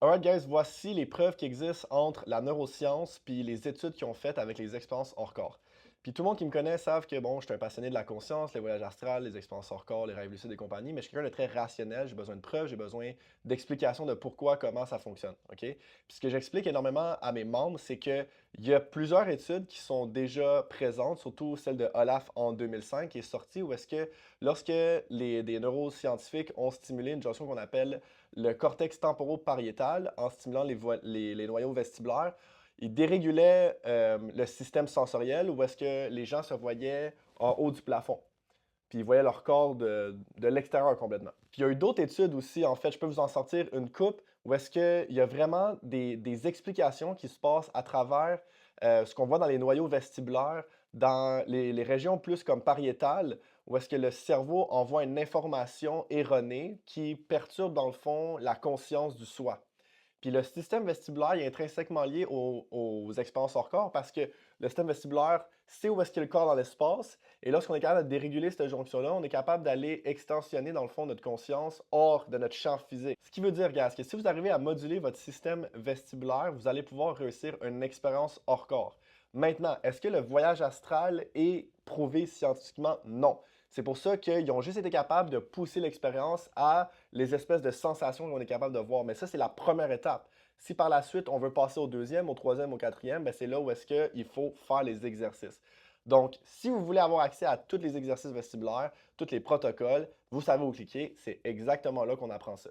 Alright guys, voici les preuves qui existent entre la neuroscience puis les études qu'ils ont faites avec les expériences hors corps. Puis tout le monde qui me connaît savent que bon, je suis un passionné de la conscience, les voyages astrales, les expériences hors corps, les rêves lucides et compagnie, mais je suis quelqu'un de très rationnel, j'ai besoin de preuves, j'ai besoin d'explications de pourquoi, comment ça fonctionne, OK? Puis ce que j'explique énormément à mes membres, c'est que il y a plusieurs études qui sont déjà présentes, surtout celle de Olaf en 2005 qui est sortie, où est-ce que lorsque des neuroscientifiques ont stimulé une jonction qu'on appelle le cortex temporopariétal en stimulant les noyaux vestibulaires. Il dérégulait le système sensoriel où est-ce que les gens se voyaient en haut du plafond. Puis ils voyaient leur corps de l'extérieur complètement. Puis il y a eu d'autres études aussi, en fait, je peux vous en sortir une coupe, où est-ce qu'il y a vraiment des explications qui se passent à travers ce qu'on voit dans les noyaux vestibulaires, dans les régions plus comme pariétales, où est-ce que le cerveau envoie une information erronée qui perturbe dans le fond la conscience du soi. Puis le système vestibulaire est intrinsèquement lié aux expériences hors corps parce que le système vestibulaire sait où est-ce qu'il y a le corps dans l'espace. Et lorsqu'on est capable de déréguler cette jonction-là, on est capable d'aller extensionner dans le fond notre conscience hors de notre champ physique. Ce qui veut dire, gars, que si vous arrivez à moduler votre système vestibulaire, vous allez pouvoir réussir une expérience hors corps. Maintenant, est-ce que le voyage astral est prouvé scientifiquement? Non. C'est pour ça qu'ils ont juste été capables de pousser l'expérience à les espèces de sensations qu'on est capable de voir. Mais ça, c'est la première étape. Si par la suite, on veut passer au deuxième, au troisième, au quatrième, ben c'est là où est-ce qu'il faut faire les exercices. Donc, si vous voulez avoir accès à tous les exercices vestibulaires, tous les protocoles, vous savez où cliquer. C'est exactement là qu'on apprend ça.